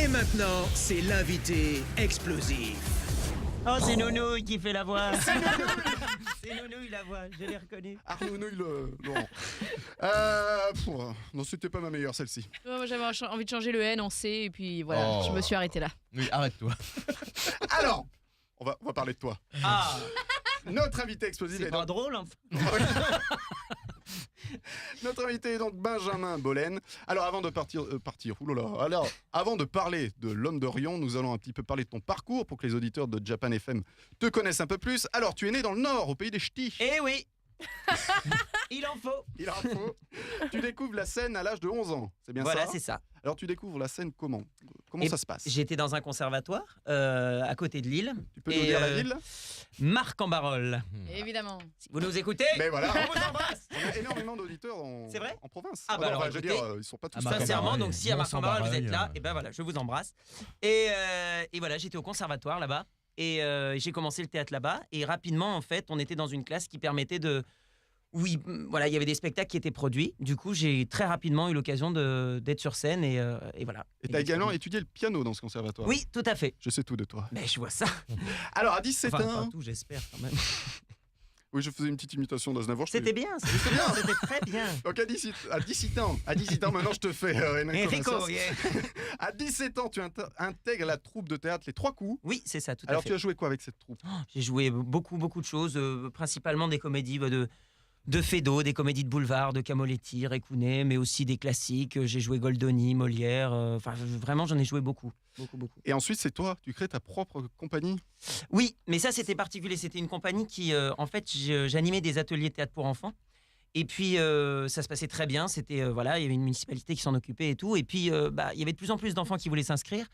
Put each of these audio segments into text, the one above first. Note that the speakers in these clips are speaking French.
Et maintenant, c'est l'invité explosif. Oh, c'est Nounouille qui fait la voix. C'est Nounouille la voix, je l'ai reconnu. Nounouille non. Non, c'était pas ma meilleure celle-ci. Moi, j'avais envie de changer le N en C et puis voilà, je me suis arrêtée là. Oui, arrête-toi. Alors, on va parler de toi. Ah, Notre invité explosif c'est est pas donc... drôle, hein. Notre invité est donc Benjamin Bollen. Alors avant de avant de parler de l'homme d'Orion, nous allons un petit peu parler de ton parcours pour que les auditeurs de Japan FM te connaissent un peu plus. Alors tu es né dans le Nord, au pays des ch'tis. Eh oui. Il en faut. Il en faut. Tu découvres la scène à l'âge de 11 ans, c'est bien Voilà, ça? c'est ça. Alors tu découvres la scène comment Et ça se passe? J'étais dans un conservatoire à côté de Lille. Tu peux nous dire la ville? Marc-en-Barœul. Évidemment. Si vous nous écoutez, Mais voilà. on vous embrasse. On a énormément d'auditeurs C'est vrai en province. Ah bah alors, je veux écoutez, dire, ils sont pas tous Marc-en-Barœul. Sincèrement, donc si à Non, sans Marc-en-Barœul vous êtes là, Barœul, et ben voilà, je vous embrasse. Et voilà, j'étais au conservatoire là-bas et j'ai commencé le théâtre là-bas et rapidement en fait, on était dans une classe qui permettait de oui, voilà, il y avait des spectacles qui étaient produits. Du coup, j'ai très rapidement eu l'occasion d'être sur scène et voilà. Et tu as également étudié le piano dans ce conservatoire. Oui, tout à fait. Je sais tout de toi. Mais je vois ça. Alors à 17 Enfin, ans... pas tout, j'espère quand même. Oui, je faisais une petite imitation d'Aznavour. C'était bien, c'était très bien. Donc à 17 ans, maintenant je te fais Enrico, yeah. À 17 ans, tu intègres la troupe de théâtre Les Trois Coups. Oui, c'est ça, tout à Alors fait. tu as joué quoi avec cette troupe? J'ai joué beaucoup de choses, principalement des comédies de Feydeau, des comédies de boulevard, de Camoletti, Récounet, mais aussi des classiques. J'ai joué Goldoni, Molière. Enfin, vraiment, j'en ai joué beaucoup. Et ensuite, c'est toi, tu crées ta propre compagnie. Oui, mais ça, c'était particulier. C'était une compagnie qui, en fait, j'animais des ateliers de théâtre pour enfants. Et puis, ça se passait très bien. C'était, voilà, il y avait une municipalité qui s'en occupait et tout. Et puis, il y avait de plus en plus d'enfants qui voulaient s'inscrire.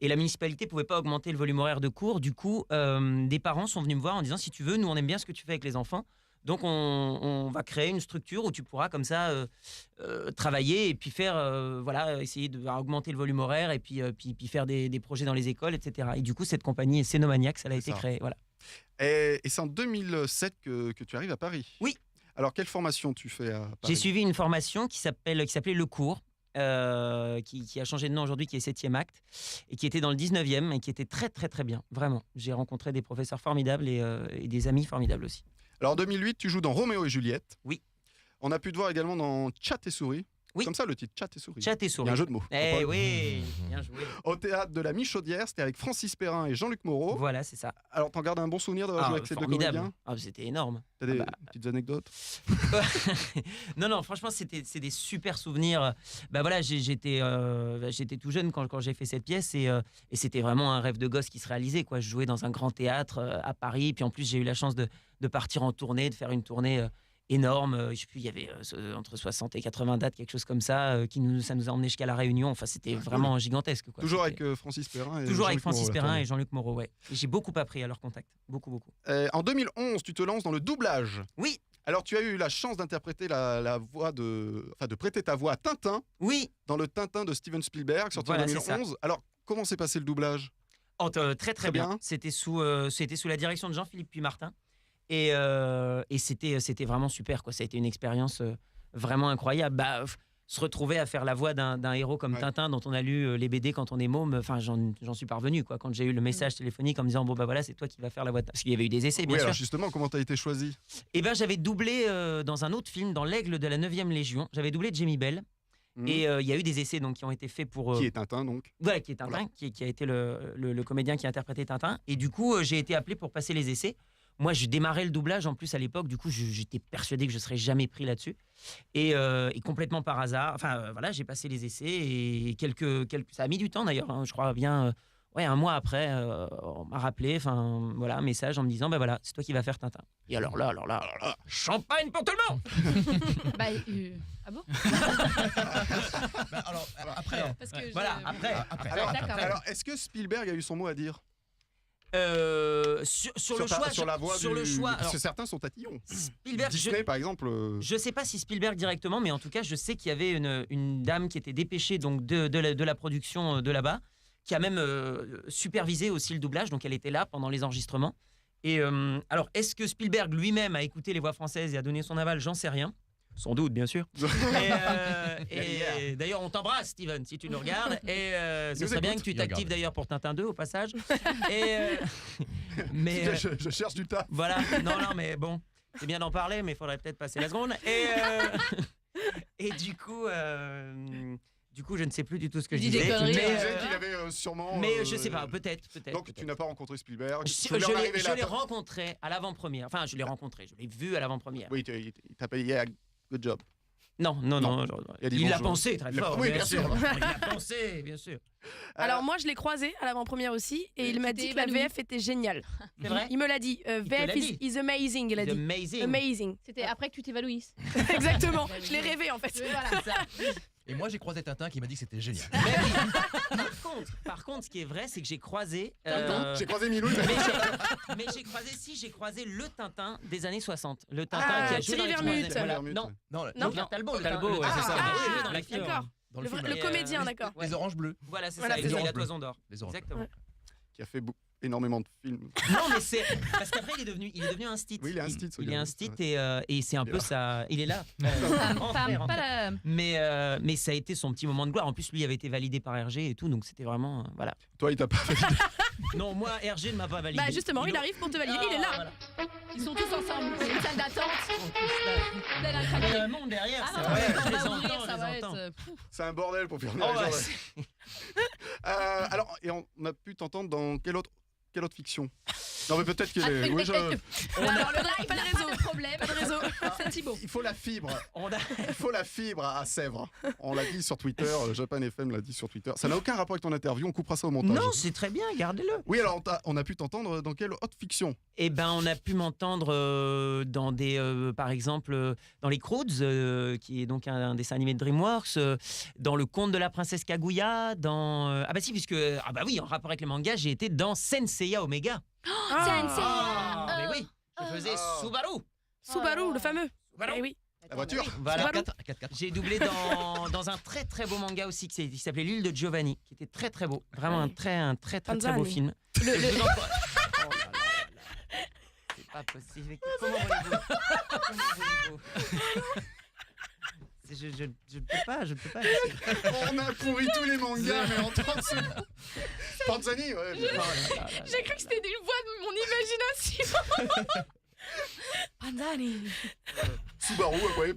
Et la municipalité ne pouvait pas augmenter le volume horaire de cours. Du coup, des parents sont venus me voir en disant, si tu veux, nous, on aime bien ce que tu fais avec les enfants. Donc, on va créer une structure où tu pourras comme ça travailler et puis faire, voilà, essayer d'augmenter le volume horaire et puis faire des projets dans les écoles, etc. Et du coup, cette compagnie Scénomaniacs, elle a été créée. Voilà. Et c'est en 2007 que tu arrives à Paris. Oui. Alors, quelle formation tu fais à Paris? J'ai suivi une formation qui s'appelait Le Cours, qui a changé de nom aujourd'hui, qui est 7e acte, et qui était dans le 19e et qui était très, très, très bien. Vraiment. J'ai rencontré des professeurs formidables et des amis formidables aussi. Alors en 2008, tu joues dans Roméo et Juliette. Oui. On a pu te voir également dans Chat et Souris. Oui. Comme ça le titre, Chat et Souris. Chat et Souris. Il y a un jeu de mots. Eh oui, bien joué. Au théâtre de la Michaudière, c'était avec Francis Perrin et Jean-Luc Moreau. Voilà, c'est ça. Alors t'en gardes un bon souvenir d'avoir joué avec ces deux comédiens? C'était énorme. T'as des petites anecdotes? Non, franchement, c'est des super souvenirs. Bah voilà, j'étais tout jeune quand j'ai fait cette pièce et c'était vraiment un rêve de gosse qui se réalisait, quoi. Je jouais dans un grand théâtre à Paris, puis en plus j'ai eu la chance de partir en tournée, de faire une tournée énorme. Je sais plus, il y avait entre 60 et 80 dates, quelque chose comme ça, ça nous a emmenés jusqu'à La Réunion. Enfin, c'était vraiment gigantesque, quoi. Toujours avec Francis Perrin et Toujours avec Jean-Luc Moreau, Francis Perrin et Jean-Luc Moreau, ouais. Et j'ai beaucoup appris à leur contact, beaucoup. En 2011, tu te lances dans le doublage. Oui. Alors tu as eu la chance d'interpréter la voix de prêter ta voix à Tintin. Oui. Dans le Tintin de Steven Spielberg, sorti en 2011. Alors comment s'est passé le doublage? Très bien. C'était sous la direction de Jean-Philippe Puy-Martin. Et c'était vraiment super, quoi. Ça a été une expérience vraiment incroyable. Se retrouver à faire la voix d'un héros comme Tintin, dont on a lu les BD quand on est môme, enfin, j'en suis parvenu, quoi. Quand j'ai eu le message téléphonique en me disant, bon, bah voilà, c'est toi qui vas faire la voix. Parce qu'il y avait eu des essais, bien sûr. Alors justement, comment t'as été choisi? Eh ben, j'avais doublé dans un autre film, dans L'Aigle de la 9e Légion. J'avais doublé Jamie Bell. Et il y a eu des essais donc, qui ont été faits pour... Qui est Tintin, donc? Voilà, qui est Tintin, qui a été le comédien qui a interprété Tintin. Et du coup, j'ai été appelé pour passer les essais. Moi, je démarrais le doublage en plus à l'époque. Du coup, j'étais persuadé que je ne serais jamais pris là-dessus. Et complètement par hasard, enfin, voilà, j'ai passé les essais. Et ça a mis du temps d'ailleurs, hein, je crois bien... un mois après, on m'a rappelé, enfin, voilà, un message en me disant, bah voilà, c'est toi qui vas faire Tintin. Et alors là, champagne pour tout le monde. Ah bon? Alors, après. Parce que après. Alors, est-ce que Spielberg a eu son mot à dire? Sur le choix, sur la voix sur le choix. Parce que certains sont tatillons. Spielberg, Disney, par exemple. Je sais pas si Spielberg directement, mais en tout cas, je sais qu'il y avait une dame qui était dépêchée donc de la production de là-bas, qui a même supervisé aussi le doublage, donc elle était là pendant les enregistrements. Et alors, est-ce que Spielberg lui-même a écouté les voix françaises et a donné son aval? J'en sais rien. Sans doute, bien sûr. Et d'ailleurs, on t'embrasse, Steven, si tu nous regardes. Et ce serait bien que tu t'actives d'ailleurs pour Tintin 2 au passage. Mais je cherche du taf. voilà, non, mais bon, c'est bien d'en parler, mais il faudrait peut-être passer la seconde. Et du coup, je ne sais plus du tout ce que je dis des disais. conneries, Tu Mais, disais qu'il avait sûrement. mais je sais pas, peut-être. Donc peut-être. tu n'as pas rencontré Spielberg. Je Spielberg l'ai rencontré à l'avant-première. Enfin, je l'ai vu à l'avant-première. Oui, il t'a payé à good job. Non. Il l'a pensé très fort. Oui, bien sûr. Il l'a pensé, bien sûr. Alors moi je l'ai croisé à l'avant-première aussi et il m'a dit que la VF était géniale. C'est vrai. Il me l'a dit. VF is amazing, il a dit. Amazing. Amazing. C'était après que tu t'évanouisses. Exactement. Je l'ai rêvé en fait. Voilà. Et moi, j'ai croisé Tintin qui m'a dit que c'était génial. Mais oui. Par contre, ce qui est vrai, c'est que j'ai croisé. J'ai croisé Milou. Mais j'ai croisé le Tintin des années 60. Le Tintin qui a joué Thierry dans les Lhermitte. Voilà. Non, Non. Talbot. Talbot, le ouais, c'est ça. Tintin qui a joué Ah, dans les films. d'accord. Dans le film, Le comédien, d'accord. les oranges bleues. Voilà, c'est Voilà, ça. c'est Il a ça. la Toison d'or. Les oranges Exactement. Qui a fait énormément de films. Non, mais c'est parce qu'après il est devenu un stit. Oui, il est un stit, ce Il est gars. un stit et c'est un peu ça. Il est là. Mais ça a été son petit moment de gloire. En plus, lui avait été validé par RG et tout, donc c'était vraiment voilà. Toi, il t'a pas validé. Non, moi RG ne m'a pas validé. Bah justement, il arrive pour te valider. Il est là. Voilà. Ils sont tous ensemble. C'est une salle d'attente. Tel un Il y craqué. a un monde derrière. Ah ça non, va. on Je les va ouvrir, entends, ça je va les entends. être. C'est un bordel pour faire venir Oh, les bah, gens. Alors, et on a pu t'entendre dans quelle autre fiction? Non, mais peut-être qu'il est. Oui, Alors le live, pas de réseau. Problème. Pas de réseau. C'est Thibaut. Il faut la fibre. On a- Il faut la fibre à Sèvres. On l'a dit sur Twitter. Japan FM l'a dit sur Twitter. Ça n'a aucun rapport avec ton interview. On coupera ça au montage. Non, c'est très bien, gardez-le. Oui, alors on a pu t'entendre dans quelle autre fiction? Eh ben, on a pu m'entendre dans des, par exemple, dans les Croods, qui est donc un dessin animé de DreamWorks, dans Le Conte de la Princesse Kaguya, dans ah bah si, puisque en rapport avec le manga, j'ai été dans Senseiya Omega. Mais oui, je faisais Subaru. Subaru, le fameux. Subaru. Eh oui. La voiture. Voilà. 4-4. J'ai doublé dans un très très beau manga aussi qui s'appelait L'île de Giovanni, qui était très très beau, vraiment un très très beau Panzani. film. Je vous en- Oh là là là. C'est pas possible. Comment voulez-vous Je ne peux pas. On a pourri tous les mangas, mais en 30 secondes. Panzani, ouais. J'ai cru que c'était une voix de mon imagination. Panzani. Subaru, ouais.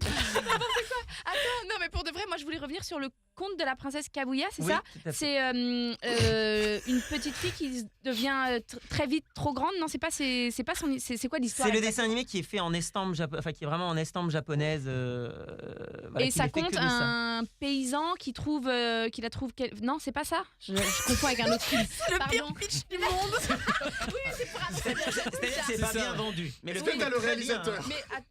Attends, non, mais pour de vrai, moi je voulais revenir sur le conte de la princesse Kaguya, c'est Oui, ça? tout à fait. C'est une petite fille qui devient très vite trop grande. Non, c'est pas son. C'est quoi l'histoire? C'est le dessin animé qui est fait en estampe, qui est vraiment en estampe japonaise. Voilà, Et qui ça n'est fait que compte de ça. un paysan qui la trouve. Non, c'est pas ça. Je confonds avec un autre film. Le pire pitch du monde. C'est-à-dire que c'est pas bien vendu. Mais Est-ce film que t'as est le très réalisateur?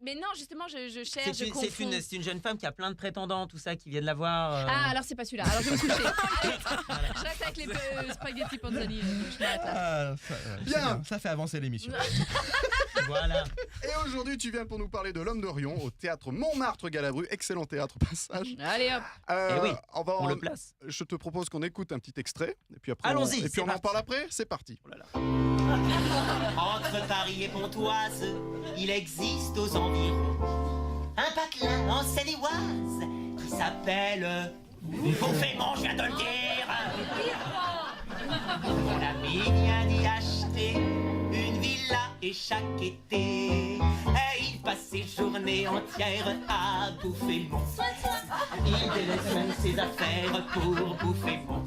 Mais non, justement, je cherche. C'est je confonds. c'est une jeune femme qui a plein de prétendants, tout ça, qui viennent la voir. Ah, alors c'est pas celui-là. Alors je vais me coucher. Allez, je reste avec les spaghetti panzani. Je m'arrête là. Bien. Ça fait avancer l'émission. Voilà. Et aujourd'hui, tu viens pour nous parler de L'Homme d'Orion au théâtre Montmartre-Galabru. Excellent théâtre au passage. Allez hop. Eh oui, on On le place. Je te propose qu'on écoute un petit extrait. Et puis après, Allons-y, et puis c'est on en parti. parle après. C'est parti. Entre Paris et Pontoise, il existe aux environs un patelin en Seine-et-Oise qui s'appelle Beaufémont, je viens de le dire. Mon ami vient d'y acheter une villa et chaque été, il passe ses journées entières à Beaufémont. Il délaisse même ses affaires pour Beaufémont.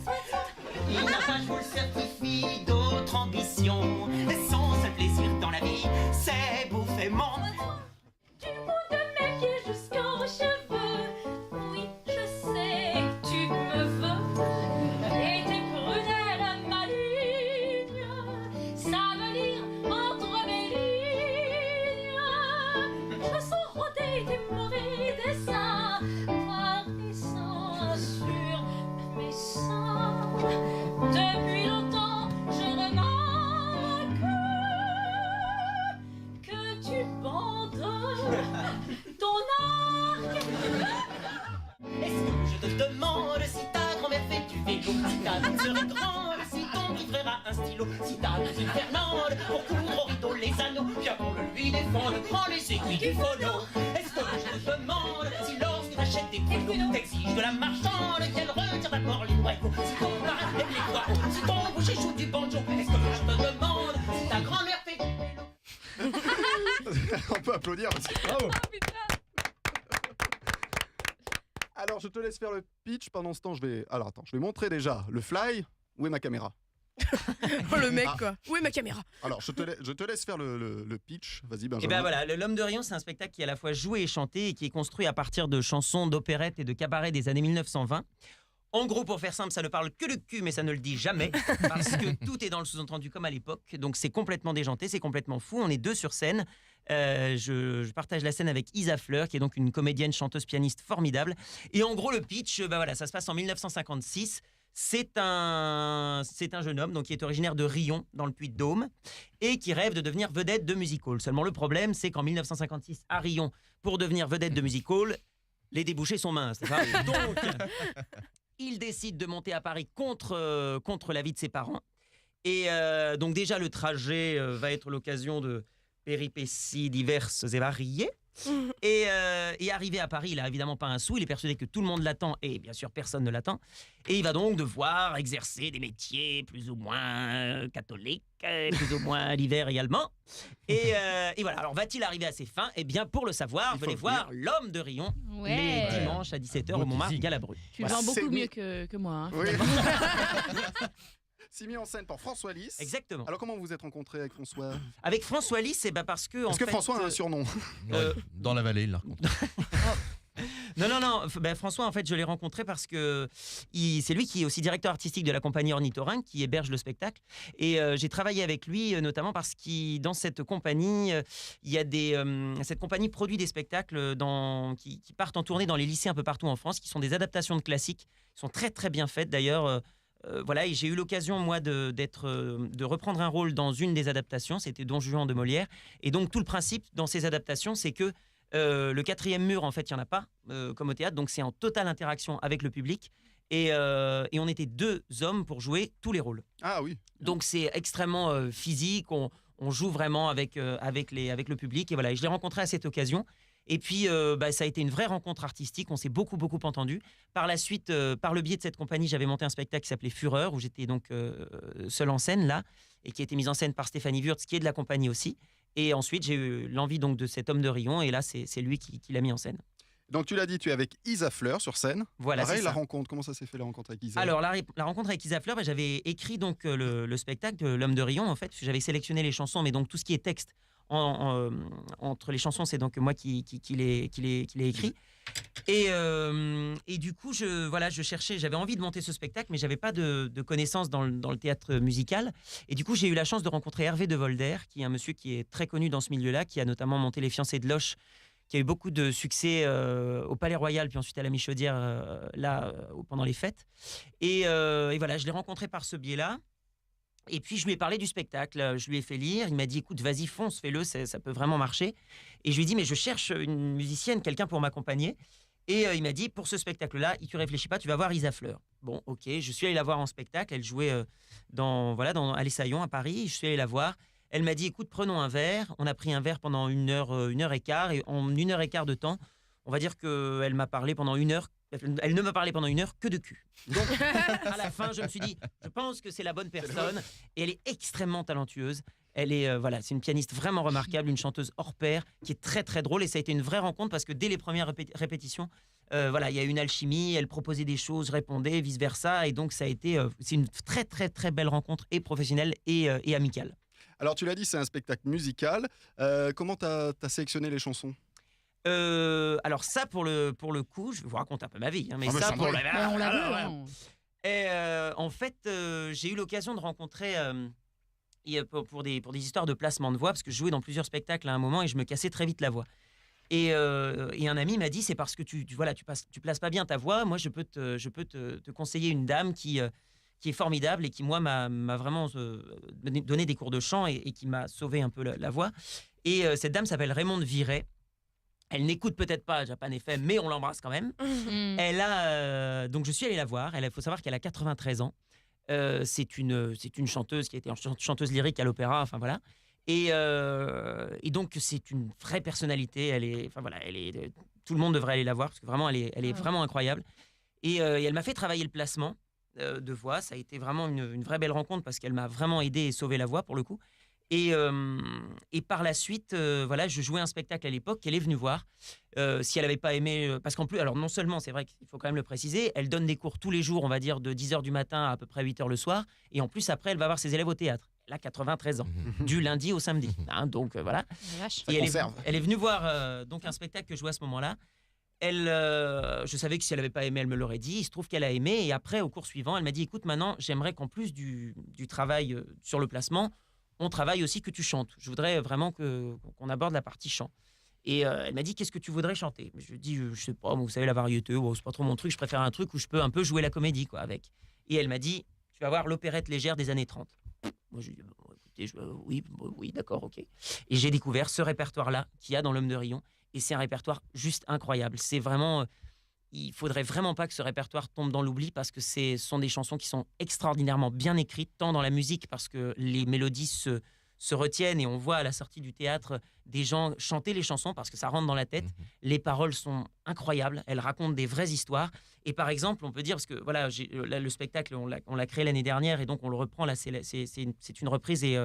Il n'a pas, je vous le certifie, d'autre ambition. Son seul plaisir dans la vie, c'est Beaufémont. Du bout de mes pieds jusqu'aux cheveux, oui, je sais que tu me veux. Et tes prunelles malignes, ça veut dire entre mes lignes. Je sens rôder tes mauvais dessins, paraissant sur mes seins. Depuis longtemps, je remarque que tu bandes ton arc. Est-ce que je te demande si ta grand-mère fait du vélo? Si ta vie serait grande, si ton livrera un stylo? Si ta cousine Fernande pour coudre au rideau les anneaux, viens qu'on le lui défende, prends les aiguilles du phono. Est-ce que je te demande si lorsque t'achètes des pruneaux, t'exiges de la marchande qu'elle retire d'abord les noyaux? Si ton parrain aime les poireaux, si ton boucher joue du banjo, est-ce que je te demande si ta grand-mère fait du vélo? On peut applaudir aussi. Bravo. Alors, je te laisse faire le pitch. Pendant ce temps, je vais montrer déjà le fly. Où est ma caméra? Oh le mec Ah. quoi. Où est ma caméra? Alors, je te laisse faire le pitch. Vas-y, Et Benjamin. ben voilà, L'Homme de Rayon, c'est un spectacle qui est à la fois joué et chanté et qui est construit à partir de chansons, d'opérettes et de cabarets des années 1920. En gros, pour faire simple, ça ne parle que de cul, mais ça ne le dit jamais, parce que tout est dans le sous-entendu comme à l'époque. Donc c'est complètement déjanté, c'est complètement fou. On est deux sur scène. Je partage la scène avec Isa Fleur, qui est donc une comédienne, chanteuse, pianiste formidable. Et en gros, le pitch, voilà, ça se passe en 1956. C'est un jeune homme donc, qui est originaire de Rion, dans le Puy-de-Dôme, et qui rêve de devenir vedette de music-hall. Seulement, le problème, c'est qu'en 1956, à Rion, pour devenir vedette de music-hall, les débouchés sont minces. Donc, il décide de monter à Paris contre l'avis de ses parents. Et donc déjà, le trajet va être l'occasion de péripéties diverses et variées. Et arrivé à Paris, il n'a évidemment pas un sou. Il est persuadé que tout le monde l'attend et bien sûr personne ne l'attend. Et il va donc devoir exercer des métiers plus ou moins catholiques, plus ou moins l'hiver également. Et voilà. Alors va-t-il arriver à ses fins? Eh bien, pour le savoir, Il faut venez le voir L'Homme de Rion Ouais. les dimanches à 17h au Beau Montmartre teasing. Galabru. Tu le Voilà. vends C'est beaucoup mis- mieux que moi. Hein. Oui. C'est mis en scène par François Lys. Exactement. Alors, comment vous vous êtes rencontrés avec François? Avec François Lys, c'est parce que. Est-ce que François a un surnom? Dans la vallée, il l'a rencontré. Non. François, en fait, je l'ai rencontré parce que c'est lui qui est aussi directeur artistique de la compagnie Ornithorynque, qui héberge le spectacle. Et j'ai travaillé avec lui, notamment parce que dans cette compagnie, il y a cette compagnie produit des spectacles qui partent en tournée dans les lycées un peu partout en France, qui sont des adaptations de classiques, qui sont très très bien faites d'ailleurs. Voilà, et j'ai eu l'occasion, moi, de reprendre un rôle dans une des adaptations, c'était Don Juan de Molière. Et donc, tout le principe dans ces adaptations, c'est que le quatrième mur, en fait, il n'y en a pas, comme au théâtre, donc c'est en totale interaction avec le public. Et on était 2 hommes pour jouer tous les rôles. Ah oui. Donc, c'est extrêmement physique, on joue vraiment avec le public. Et voilà, et je l'ai rencontré à cette occasion. Et puis, ça a été une vraie rencontre artistique. On s'est beaucoup, beaucoup entendu. Par la suite, par le biais de cette compagnie, j'avais monté un spectacle qui s'appelait Fureur, où j'étais donc seul en scène, là, et qui a été mis en scène par Stéphanie Wurtz, qui est de la compagnie aussi. Et ensuite, j'ai eu l'envie donc de cet Homme de Rion, et là, c'est lui qui l'a mis en scène. Donc, tu l'as dit, tu es avec Isa Fleur sur scène. Voilà, Pareil, c'est la ça. rencontre, comment ça s'est fait la rencontre avec Isa? Alors, la rencontre avec Isa Fleur, j'avais écrit donc le spectacle de L'Homme de Rion, en fait. J'avais sélectionné les chansons, mais donc tout ce qui est texte entre les chansons, c'est donc moi qui l'ai écrit. Et du coup, je cherchais, j'avais envie de monter ce spectacle, mais j'avais pas de connaissances dans le théâtre musical. Et du coup, j'ai eu la chance de rencontrer Hervé de Volder, qui est un monsieur qui est très connu dans ce milieu-là, qui a notamment monté Les Fiancés de Loche, qui a eu beaucoup de succès au Palais Royal, puis ensuite à la Michaudière, pendant les fêtes. Et voilà, je l'ai rencontré par ce biais-là. Et puis, je lui ai parlé du spectacle, je lui ai fait lire. Il m'a dit, écoute, vas-y, fonce, fais-le, ça peut vraiment marcher. Et je lui ai dit, mais je cherche une musicienne, quelqu'un pour m'accompagner. Et il m'a dit, pour ce spectacle-là, tu réfléchis pas, tu vas voir Isa Fleur. Bon, ok, je suis allé la voir en spectacle. Elle jouait à l'Essaillon, à Paris. Je suis allé la voir. Elle m'a dit, écoute, prenons un verre. On a pris un verre pendant 1h15. Et en 1h15 de temps, on va dire qu'elle m'a parlé pendant 1 heure. Elle ne m'a parlé pendant 1 heure que de cul. Donc, à la fin, je me suis dit, je pense que c'est la bonne personne. Et elle est extrêmement talentueuse. Elle est, c'est une pianiste vraiment remarquable, une chanteuse hors pair, qui est très très drôle. Et ça a été une vraie rencontre parce que dès les premières répétitions, il y a eu une alchimie. Elle proposait des choses, répondait, vice versa. Et donc, c'est une très très très belle rencontre, et professionnelle et amicale. Alors, tu l'as dit, c'est un spectacle musical. Comment t'as sélectionné les chansons? Alors ça, pour le coup, je vous raconte un peu ma vie, hein, mais Ah, mais ça, ça pour brûle. On l'a vu. Hein. Et en fait, j'ai eu l'occasion de rencontrer pour des histoires de placement de voix, parce que je jouais dans plusieurs spectacles à un moment et je me cassais très vite la voix. Et un ami m'a dit, c'est parce que tu places pas bien ta voix. Moi, je peux te conseiller une dame qui est formidable et qui, moi, m'a vraiment donné des cours de chant et qui m'a sauvé un peu la voix. Et cette dame s'appelle Raymonde Viret. Elle n'écoute peut-être pas Japan FM, mais on l'embrasse quand même. Elle a donc je suis allé la voir. Il faut savoir qu'elle a 93 ans. C'est une chanteuse qui a été chanteuse lyrique à l'opéra. Enfin voilà. Et donc c'est une vraie personnalité. Tout le monde devrait aller la voir parce que vraiment elle est vraiment incroyable. Et elle m'a fait travailler le placement de voix. Ça a été vraiment une vraie belle rencontre parce qu'elle m'a vraiment aidé et sauvé la voix pour le coup. Et par la suite, je jouais un spectacle à l'époque qu'elle est venue voir. Si elle n'avait pas aimé, parce qu'en plus, alors non seulement, c'est vrai qu'il faut quand même le préciser, elle donne des cours tous les jours, on va dire de 10h du matin à peu près 8h le soir. Et en plus, après, elle va voir ses élèves au théâtre. Elle a 93 ans, du lundi au samedi. Hein, donc voilà. Et elle est venue voir donc un spectacle que je jouais à ce moment-là. Je savais que si elle n'avait pas aimé, elle me l'aurait dit. Il se trouve qu'elle a aimé. Et après, au cours suivant, elle m'a dit, écoute, maintenant, j'aimerais qu'en plus du travail sur le placement, on travaille aussi que tu chantes. Je voudrais vraiment qu'on aborde la partie chant. Et elle m'a dit, qu'est-ce que tu voudrais chanter? Je lui ai dit, je sais pas, vous savez, la variété, c'est pas trop mon truc, je préfère un truc où je peux un peu jouer la comédie quoi, avec. Et elle m'a dit, tu vas voir l'opérette légère des années 30. Moi, j'ai dit, écoutez, oui, d'accord, ok. Et j'ai découvert ce répertoire-là qu'il y a dans L'Homme de Rion. Et c'est un répertoire juste incroyable. C'est vraiment... il faudrait vraiment pas que ce répertoire tombe dans l'oubli parce que ce sont des chansons qui sont extraordinairement bien écrites, tant dans la musique parce que les mélodies se retiennent et on voit à la sortie du théâtre des gens chanter les chansons parce que ça rentre dans la tête. Les paroles sont incroyables, elles racontent des vraies histoires. Et par exemple, on peut dire, parce que voilà, là, le spectacle, on l'a créé l'année dernière et donc on le reprend, là c'est une reprise et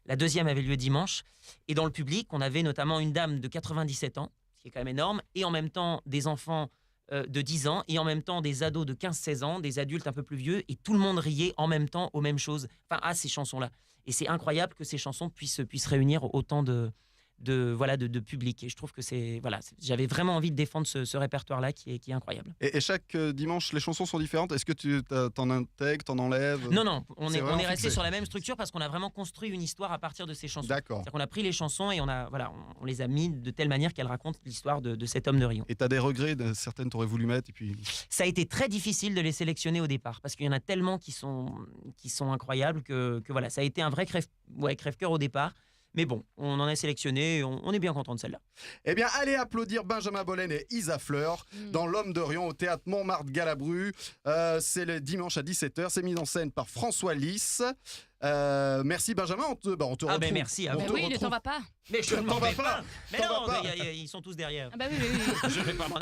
la deuxième avait lieu dimanche. Et dans le public, on avait notamment une dame de 97 ans, ce qui est quand même énorme, et en même temps des enfants de 10 ans et en même temps des ados de 15-16 ans, des adultes un peu plus vieux, et tout le monde riait en même temps aux mêmes choses, enfin à ces chansons-là. Et c'est incroyable que ces chansons puissent réunir autant de public. Et je trouve que j'avais vraiment envie de défendre ce répertoire-là qui est incroyable. Et chaque dimanche, les chansons sont différentes. Est-ce que tu t'en intègres, t'en enlèves? Non, on est resté sur la même structure parce qu'on a vraiment construit une histoire à partir de ces chansons. D'accord. C'est-à-dire qu'on a pris les chansons et on les a mis de telle manière qu'elles racontent l'histoire de cet homme de Rion. Et t'as des regrets, certaines t'aurais voulu mettre et puis... Ça a été très difficile de les sélectionner au départ parce qu'il y en a tellement qui sont incroyables que voilà, ça a été un vrai crève-cœur au départ. Mais bon, on en a sélectionné et on est bien content de celle-là. Eh bien, allez applaudir Benjamin Bollen et Isa Fleur dans L'Homme de Rion au théâtre Montmartre-Galabru. C'est le dimanche à 17h. C'est mis en scène par François Lys. Merci Benjamin, on te retrouve. Ben merci à vous. Oui, ne t'en va pas. Mais je ne m'en T'en vas vais pas. pas. Mais T'en non, vas pas. ils sont tous derrière. Ah bah oui. Je vais pas m'en aller.